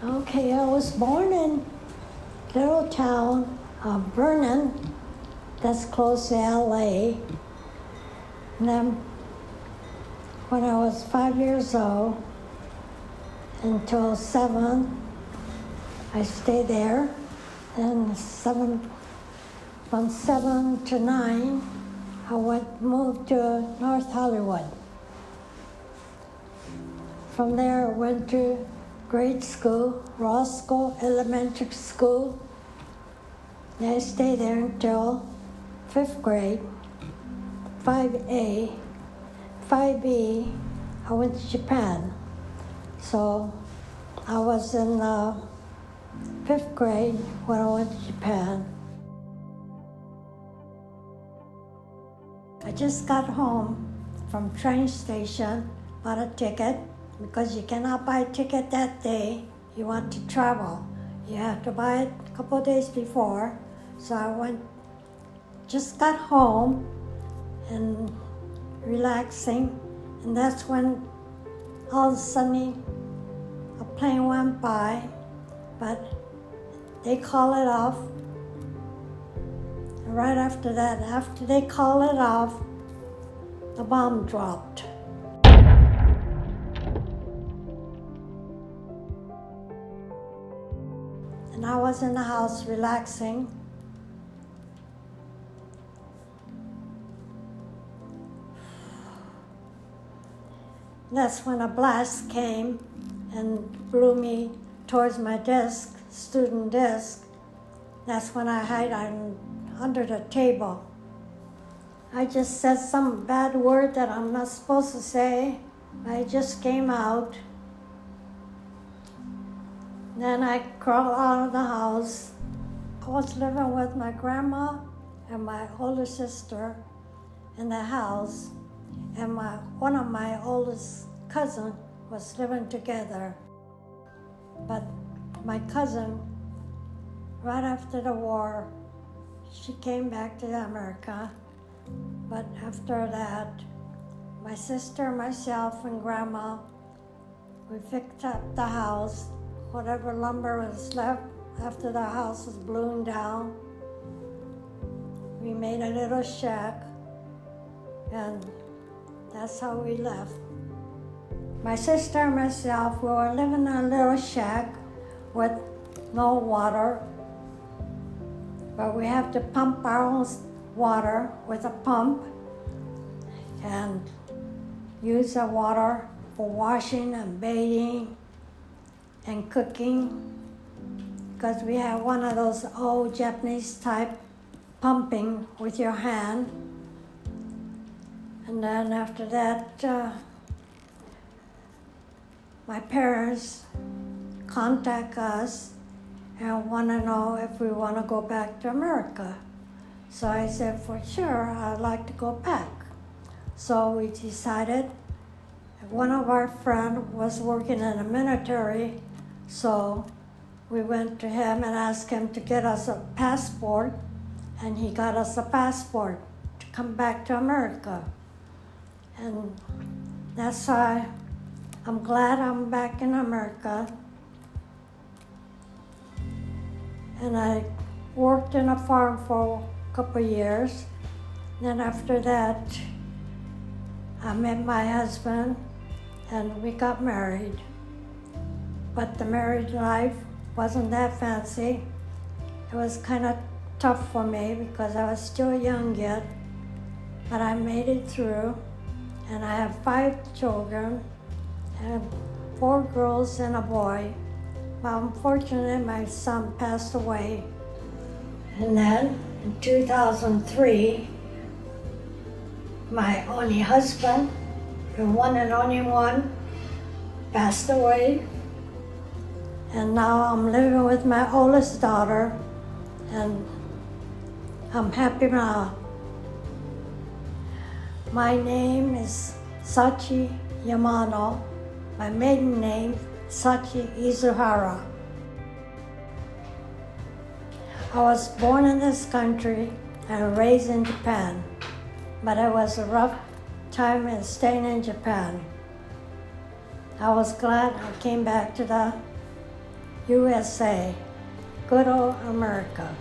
Okay, I was born in little town of Vernon, that's close to LA. And then when I was 5 years old until 7, I stayed there. And from 7 to 9, moved to North Hollywood. From there, I went to grade school, Roscoe Elementary School. And I stayed there until 5th grade, 5A. 5B, I went to Japan. So I was in 5th grade when I went to Japan. I just got home from train station, bought a ticket, because you cannot buy a ticket that day. You want to travel. You have to buy it a couple of days before. So I just got home and relaxing, and that's when all of a sudden a plane went by, but they call it off. And right after that, after they call it off, the bomb dropped. And I was in the house relaxing. That's when a blast came and blew me towards my desk, student desk. That's when I hid under the table. I just said some bad word that I'm not supposed to say. I just came out. Then I crawled out of the house. I was living with my grandma and my older sister in the house, and one of my oldest cousins was living together. But my cousin, right after the war, she came back to America. But after that, my sister, myself, and grandma, we fixed up the house. Whatever lumber was left after the house was blown down, we made a little shack, and that's how we left. My sister and myself, we were living in a little shack with no water, but we have to pump our own water with a pump and use the water for washing and bathing and cooking, because we have one of those old Japanese type pumping with your hand. And then after that, my parents contact us and want to know if we want to go back to America. So I said, for sure, I'd like to go back. So we decided, one of our friends was working in the military, so we went to him and asked him to get us a passport, and he got us a passport to come back to America. And that's why I'm glad I'm back in America. And I worked in a farm for a couple of years. Then after that, I met my husband and we got married. But the married life wasn't that fancy. It was kind of tough for me because I was still young yet, but I made it through. And I have 5 children, and 4 girls and a boy. But unfortunately, my son passed away. And then in 2003, my only husband, the one and only one, passed away. And now I'm living with my oldest daughter, and I'm happy now. My name is Sachi Yamano. My maiden name, Sachi Izuhara. I was born in this country and raised in Japan, but it was a rough time in staying in Japan. I was glad I came back to the USA. Good old America.